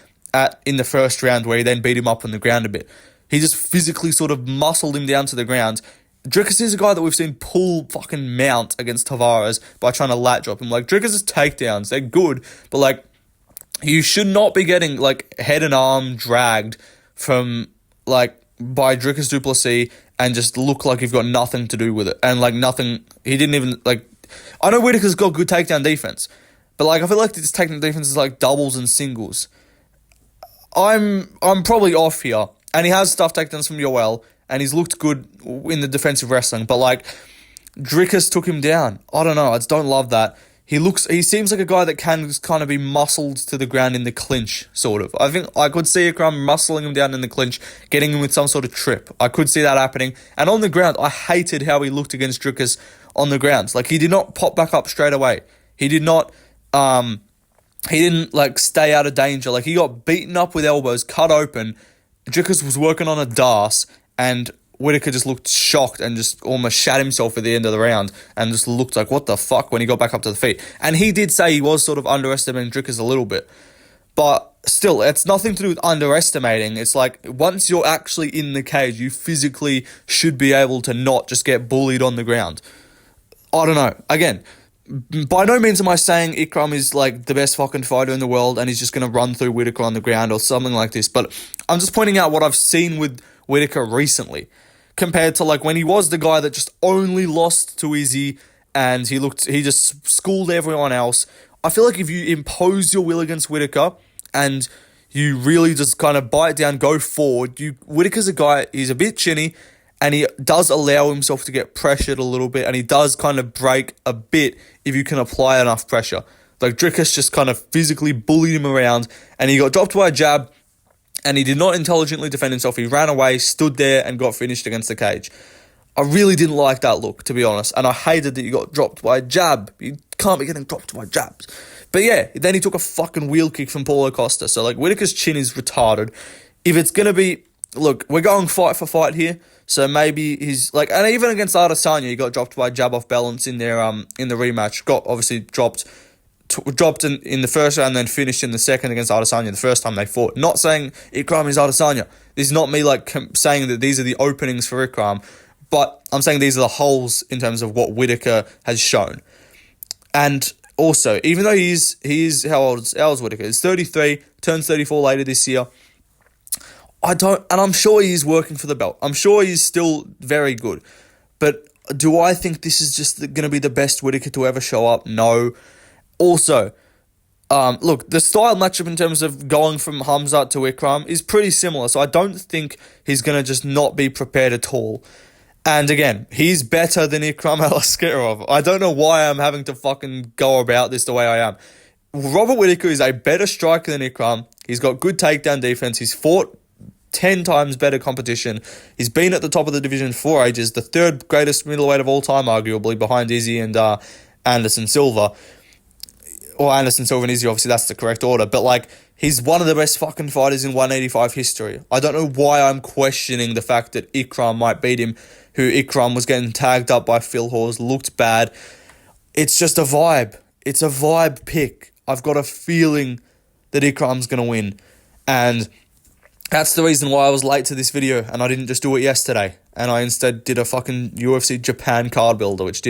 in the first round where he then beat him up on the ground a bit. He just physically sort of muscled him down to the ground. Dricus is a guy that we've seen pull fucking mount against Tavares by trying to lat drop him. Like, Dricus' takedowns, they're good, but like, you should not be getting like head and arm dragged from like by Dricus du Plessis and just look like you've got nothing to do with it. And like, nothing, he didn't even like, I know Whittaker's got good takedown defense, but like, I feel like this takedown defense is like doubles and singles. I'm probably off here, and he has stuff takedowns from Yoel, and he's looked good in the defensive wrestling, but like, Dricus took him down. I don't know, I just don't love that. he seems like a guy that can just kind of be muscled to the ground in the clinch, sort of. I think I could see Ikram muscling him down in the clinch, getting him with some sort of trip. I could see that happening. And on the ground, I hated how he looked against Dricus on the ground. Like, he did not pop back up straight away. He did not, he didn't, like, stay out of danger. Like, he got beaten up with elbows, cut open. Dricus was working on a DAS, and Whittaker just looked shocked and just almost shat himself at the end of the round and just looked like, what the fuck, when he got back up to the feet. And he did say he was sort of underestimating Dricus a little bit. But still, it's nothing to do with underestimating. It's like, once you're actually in the cage, you physically should be able to not just get bullied on the ground. I don't know. Again, by no means am I saying Ikram is like the best fucking fighter in the world and he's just going to run through Whittaker on the ground or something like this. But I'm just pointing out what I've seen with Whittaker recently, compared to like when he was the guy that just only lost to Izzy and he just schooled everyone else. I feel like if you impose your will against Whittaker and you really just kind of bite down, go forward, Whittaker's a guy, he's a bit chinny and he does allow himself to get pressured a little bit and he does kind of break a bit if you can apply enough pressure. Like Dricus just kind of physically bullied him around and he got dropped by a jab. And he did not intelligently defend himself. He ran away, stood there, and got finished against the cage. I really didn't like that look, to be honest. And I hated that you got dropped by a jab. You can't be getting dropped by jabs. But yeah, then he took a fucking wheel kick from Paulo Costa. So, like, Whittaker's chin is retarded. If it's going to be... Look, we're going fight for fight here. So maybe he's... like, and even against Adesanya, he got dropped by a jab off balance in their in the rematch. Got, obviously, dropped in the first round and then finished in the second against Adesanya the first time they fought. Not saying Ikram is Adesanya. This is not me like saying that these are the openings for Ikram, but I'm saying these are the holes in terms of what Whittaker has shown. And also, even though he's how old is Whittaker? He's 33, turns 34 later this year. I'm sure he's working for the belt. I'm sure he's still very good. But do I think this is just going to be the best Whittaker to ever show up? No. Also, look, the style matchup in terms of going from Hamzat to Ikram is pretty similar, so I don't think he's going to just not be prepared at all. And again, he's better than Ikram Aliskerov. I don't know why I'm having to fucking go about this the way I am. Robert Whittaker is a better striker than Ikram. He's got good takedown defense. He's fought 10 times better competition. He's been at the top of the division for ages, the third greatest middleweight of all time, arguably, behind Izzy and Anderson Silva. Or Anderson Silva and Izzy, obviously that's the correct order. But like, he's one of the best fucking fighters in 185 history. I don't know why I'm questioning the fact that Ikram might beat him, who Ikram was getting tagged up by Phil Hawes, looked bad. It's just a vibe. It's a vibe pick. I've got a feeling that Ikram's going to win. And that's the reason why I was late to this video and I didn't just do it yesterday. And I instead did a fucking UFC Japan card builder, which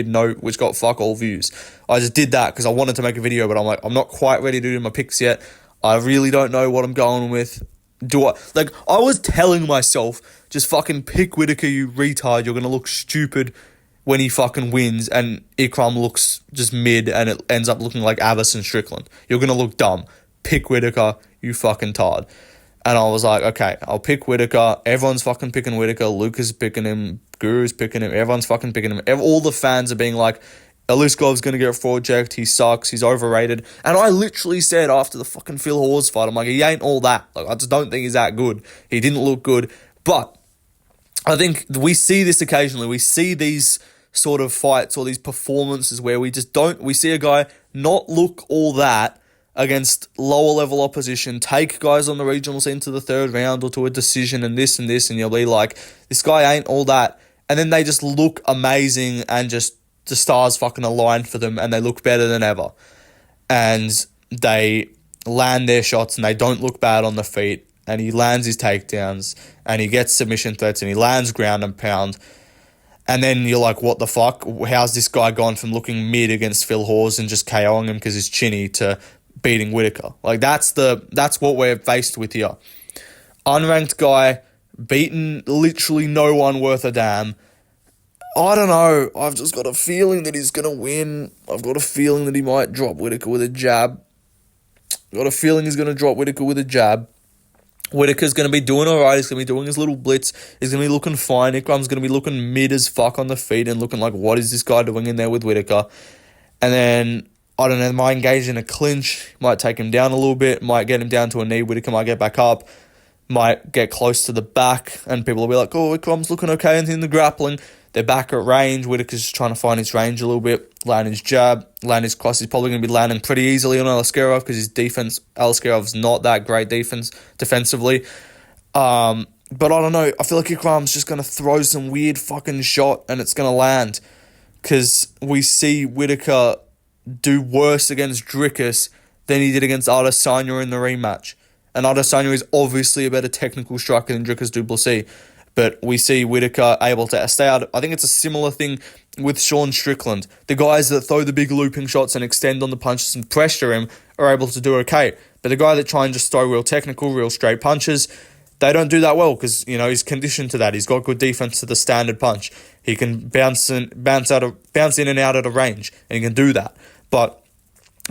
got fuck all views. I just did that because I wanted to make a video, but I'm like, I'm not quite ready to do my picks yet. I really don't know what I'm going with. I was telling myself, just fucking pick Whittaker, you retard. You're going to look stupid when he fucking wins and Ikram looks just mid and it ends up looking like Abbas and Strickland. You're going to look dumb. Pick Whittaker, you fucking tard. And I was like, okay, I'll pick Whittaker. Everyone's fucking picking Whittaker. Lucas picking him. Guru's picking him. Everyone's fucking picking him. All the fans are being like, Aliskerov's going to get fraud checked. He sucks. He's overrated. And I literally said after the fucking Phil Hawes fight, I'm like, he ain't all that. Like, I just don't think he's that good. He didn't look good. But I think we see this occasionally. We see these sort of fights or these performances where we see a guy not look all that against lower level opposition, take guys on the regional scene to the third round or to a decision and this, and you'll be like, this guy ain't all that. And then they just look amazing and just the stars fucking align for them and they look better than ever. And they land their shots and they don't look bad on the feet. And he lands his takedowns and he gets submission threats and he lands ground and pound. And then you're like, what the fuck? How's this guy gone from looking mid against Phil Hawes and just KOing him because he's chinny to beating Whittaker? Like, that's what we're faced with here. Unranked guy, beaten literally no one worth a damn. I don't know. I've just got a feeling that he's going to win. I've got a feeling that he might drop Whittaker with a jab. Whittaker's going to be doing alright. He's going to be doing his little blitz. He's going to be looking fine. Ikram's going to be looking mid as fuck on the feet and looking like, what is this guy doing in there with Whittaker? And then I don't know, might engage in a clinch, might take him down a little bit, might get him down to a knee. Whittaker might get back up, might get close to the back, and people will be like, oh, Ikram's looking okay in the grappling. They're back at range. Whittaker's just trying to find his range a little bit, land his jab, land his cross. He's probably going to be landing pretty easily on aliskerov because his defense, aliskerov's not that great defensively. But I don't know. I feel like Ikram's just going to throw some weird fucking shot and it's going to land because we see Whittaker do worse against Dricus than he did against Adesanya in the rematch. And Adesanya is obviously a better technical striker than Dricus du Plessis. But we see Whittaker able to stay out. I think it's a similar thing with Sean Strickland. The guys that throw the big looping shots and extend on the punches and pressure him are able to do okay. But the guy that try and just throw real technical, real straight punches, they don't do that well because, he's conditioned to that. He's got good defense to the standard punch. He can bounce in and out at a range, and he can do that. But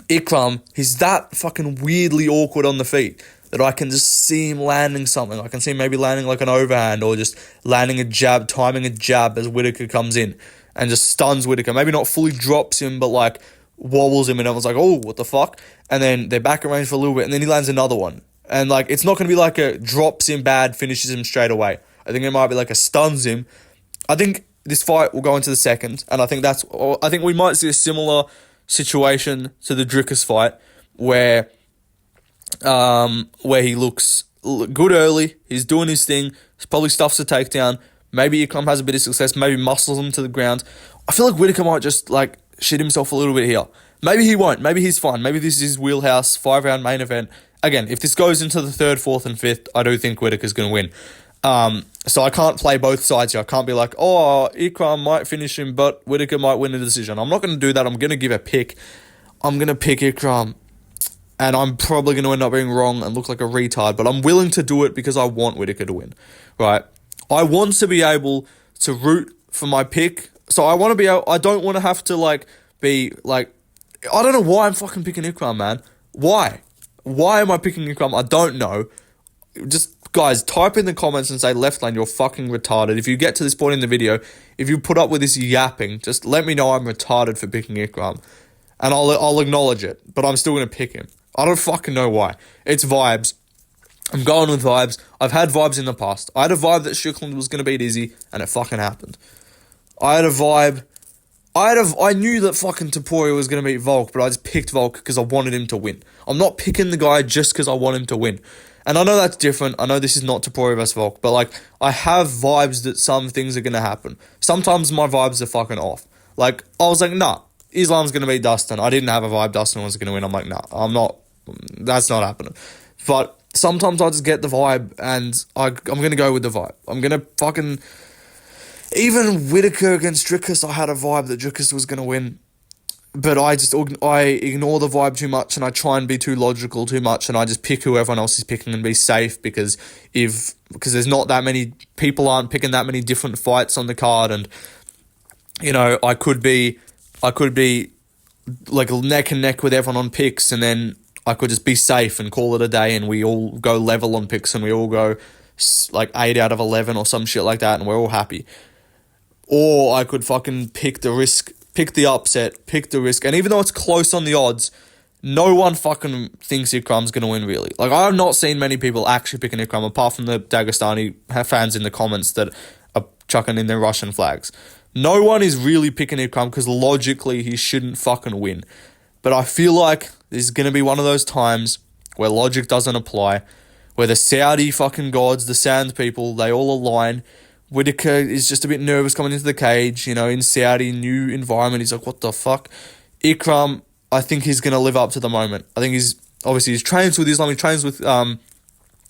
Ikram, he's that fucking weirdly awkward on the feet that I can just see him landing something. I can see him maybe landing like an overhand or just landing a jab, timing a jab as Whittaker comes in and just stuns Whittaker. Maybe not fully drops him, but like wobbles him and everyone's like, oh, what the fuck? And then they're back at range for a little bit and then he lands another one. And like, it's not going to be like a drops him bad, finishes him straight away. I think it might be like a stuns him. I think this fight will go into the second, and I think we might see a similar situation to the Dricus fight where he looks good early, he's doing his thing, he probably stuffs a takedown, maybe Ikram has a bit of success, maybe muscles him to the ground. I feel like Whittaker might just like shit himself a little bit here. Maybe he won't, maybe he's fine, maybe this is his wheelhouse, 5-round main event. Again, if this goes into the 3rd, 4th, and 5th, I do think Whittaker's going to win. So I can't play both sides here. I can't be like, oh, Ikram might finish him, but Whittaker might win a decision. I'm not going to do that. I'm going to give a pick. I'm going to pick Ikram. And I'm probably going to end up being wrong and look like a retard, but I'm willing to do it because I want Whittaker to win, right? I want to be able to root for my pick. So I want to be able, I don't want to have to be I don't know why I'm fucking picking Ikram, man. Why? Why am I picking Ikram? I don't know. Just, guys, type in the comments and say, Left Lane, you're fucking retarded. If you get to this point in the video, if you put up with this yapping, just let me know I'm retarded for picking Ikram. And I'll acknowledge it, but I'm still going to pick him. I don't fucking know why. It's vibes. I'm going with vibes. I've had vibes in the past. I had a vibe that Strickland was going to beat Izzy, and it fucking happened. I had a vibe. I knew that fucking Topuria was going to beat Volk, but I just picked Volk because I wanted him to win. I'm not picking the guy just because I want him to win. And I know that's different. I know this is not Topuria vs Volk, but I have vibes that some things are going to happen. Sometimes my vibes are fucking off. I was like, nah, Islam's going to beat Dustin. I didn't have a vibe Dustin was going to win. I'm like, nah, that's not happening. But sometimes I just get the vibe and I'm going to go with the vibe. I'm going to fucking... Even Whittaker against Dricus, I had a vibe that Dricus was going to win. But I ignore the vibe too much and I try and be too logical too much and I just pick who everyone else is picking and be safe because there's not that many people aren't picking that many different fights on the card and, I could be like neck and neck with everyone on picks and then I could just be safe and call it a day and we all go level on picks and we all go 8 out of 11 or some shit like that and we're all happy. Or I could fucking pick the risk, pick the upset, pick the risk. And even though it's close on the odds, no one fucking thinks Ikram's going to win, really. I have not seen many people actually picking Ikram, apart from the Dagestani fans in the comments that are chucking in their Russian flags. No one is really picking Ikram because logically he shouldn't fucking win. But I feel like this is going to be one of those times where logic doesn't apply, where the Saudi fucking gods, the sand people, they all align. Whittaker is just a bit nervous coming into the cage, in Saudi, new environment. He's like, what the fuck? Ikram, I think he's going to live up to the moment. I think he's trains with Islam, he trains with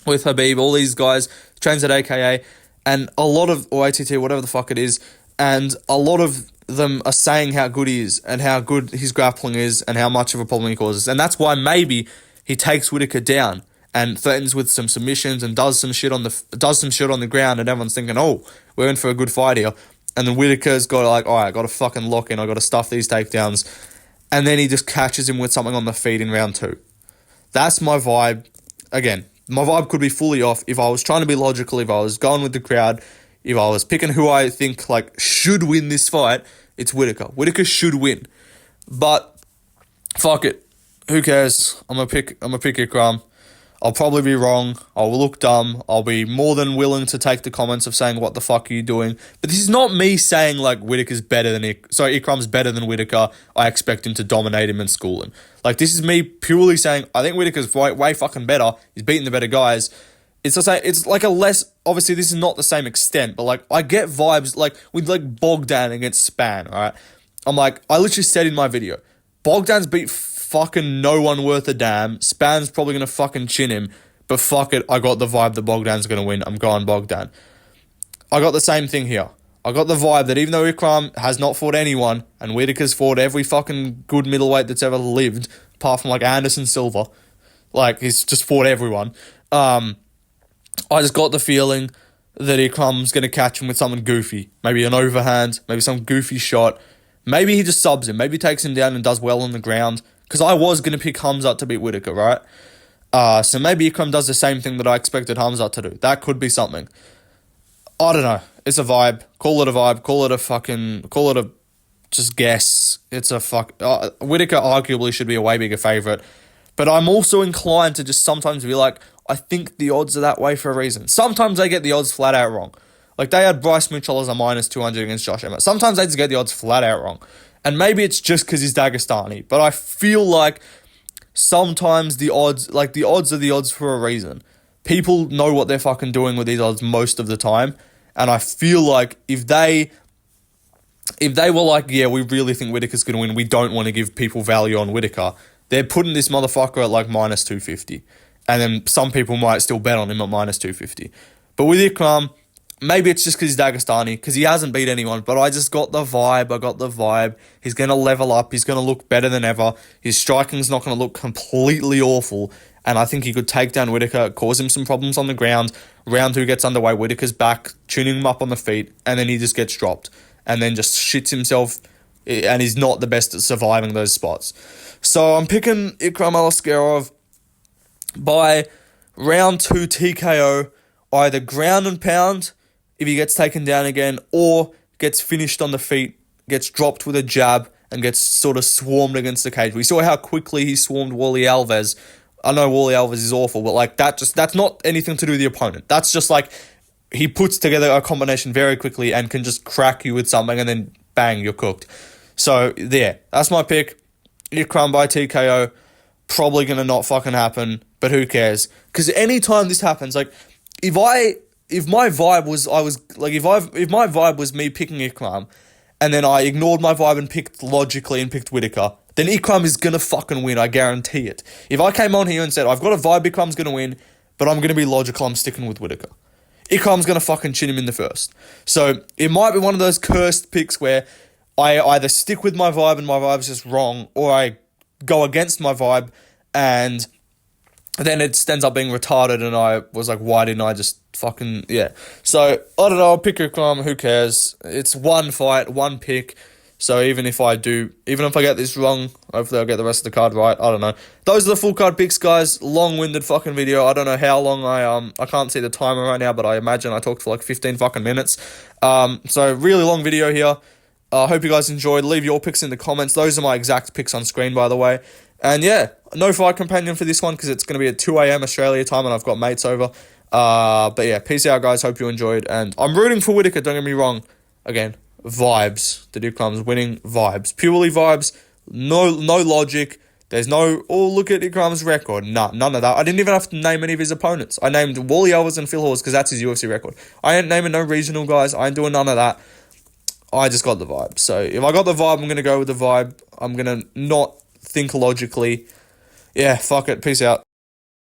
Habib, all these guys, trains at AKA, and a lot of, or ATT, whatever the fuck it is, and a lot of them are saying how good he is, and how good his grappling is, and how much of a problem he causes. And that's why maybe he takes Whittaker down, and threatens with some submissions and does some shit on the ground, and everyone's thinking, oh, we're in for a good fight here. And then Whittaker's got all right, I got to fucking lock in, I got to stuff these takedowns. And then he just catches him with something on the feet in round 2. That's my vibe. Again, my vibe could be fully off if I was trying to be logical, if I was going with the crowd, if I was picking who I think should win this fight, it's Whittaker. Whittaker should win. But Fuck it. Who cares? I'm gonna pick Ikram. I'll probably be wrong. I'll look dumb. I'll be more than willing to take the comments of saying, what the fuck are you doing? But this is not me saying, like, Whittaker's better than Ikram's better than Whittaker. I expect him to dominate him and school him. Like, this is me purely saying, I think Whittaker's way fucking better. He's beating the better guys. It's like a less, obviously this is not the same extent, but like, I get vibes, like, with like Bogdan against Span, alright? I'm like, I literally said in my video, Bogdan's beat fucking no one worth a damn. Span's probably gonna fucking chin him, but fuck it, I got the vibe that Bogdan's gonna win. I'm going Bogdan. I got the same thing here. I got the vibe that even though Ikram has not fought anyone, and Whittaker's fought every fucking good middleweight that's ever lived, apart from like Anderson Silva, like he's just fought everyone. I just got the feeling that Ikram's gonna catch him with something goofy, maybe an overhand, maybe some goofy shot. Maybe he just subs him. Maybe he takes him down and does well on the ground. Because I was going to pick Hamzat to beat Whittaker, right? So maybe Ikram does the same thing that I expected Hamzat to do. That could be something. I don't know. It's a vibe. Call it a vibe. Call it a just guess. It's a fuck. Whittaker arguably should be a way bigger favourite. But I'm also inclined to just sometimes be like, I think the odds are that way for a reason. Sometimes they get the odds flat out wrong. Like, they had Bryce Mitchell as a minus 200 against Josh Emmett. Sometimes they just get the odds flat out wrong. And maybe it's just because he's Dagestani. But I feel like sometimes the odds are the odds for a reason. People know what they're fucking doing with these odds most of the time. And I feel like if they were like, yeah, we really think Whittaker's going to win, we don't want to give people value on Whittaker, they're putting this motherfucker at like minus 250. And then some people might still bet on him at minus 250. But with Ikram, maybe it's just because he's Dagestani, because he hasn't beat anyone, but I just got the vibe. I got the vibe. He's going to level up. He's going to look better than ever. His striking's not going to look completely awful, and I think he could take down Whittaker, cause him some problems on the ground. Round 2 gets underway. Whittaker's back, tuning him up on the feet, and then he just gets dropped, and then just shits himself, and he's not the best at surviving those spots. So I'm picking Ikram Aliskerov by round 2 TKO, either ground and pound, if he gets taken down again, or gets finished on the feet, gets dropped with a jab, and gets sort of swarmed against the cage. We saw how quickly he swarmed Wally Alves. I know Wally Alves is awful, but like that's not anything to do with the opponent. That's just like he puts together a combination very quickly and can just crack you with something, and then bang, you're cooked. So there, that's my pick. Ikram by TKO. Probably gonna not fucking happen, but who cares? Because anytime this happens, like if my vibe was me picking Ikram, and then I ignored my vibe and picked logically and picked Whittaker, then Ikram is gonna fucking win, I guarantee it. If I came on here and said, I've got a vibe Ikram's gonna win, but I'm gonna be logical, I'm sticking with Whittaker, Ikram's gonna fucking chin him in the first. So it might be one of those cursed picks where I either stick with my vibe and my vibe's just wrong, or I go against my vibe and then it ends up being retarded, and I was like, why didn't I just fucking, yeah. So, I don't know, I'll pick Ikram, who cares? It's one fight, one pick, so even if I get this wrong, hopefully I'll get the rest of the card right, I don't know. Those are the full card picks, guys. Long-winded fucking video. I don't know how long I can't see the timer right now, but I imagine I talked for like 15 fucking minutes. So, really long video here. I hope you guys enjoyed. Leave your picks in the comments. Those are my exact picks on screen, by the way. And yeah, no fight companion for this one because it's going to be at 2 a.m. Australia time and I've got mates over. But yeah, peace out, guys. Hope you enjoyed. And I'm rooting for Whittaker, don't get me wrong. Again, vibes. The dude comes winning vibes. Purely vibes. No logic. There's no, oh, look at Ikram's record. None of that. I didn't even have to name any of his opponents. I named Wally Alves and Phil Hawes because that's his UFC record. I ain't naming no regional guys. I ain't doing none of that. I just got the vibe. So if I got the vibe, I'm going to go with the vibe. I'm going to not think logically. Yeah, fuck it. Peace out.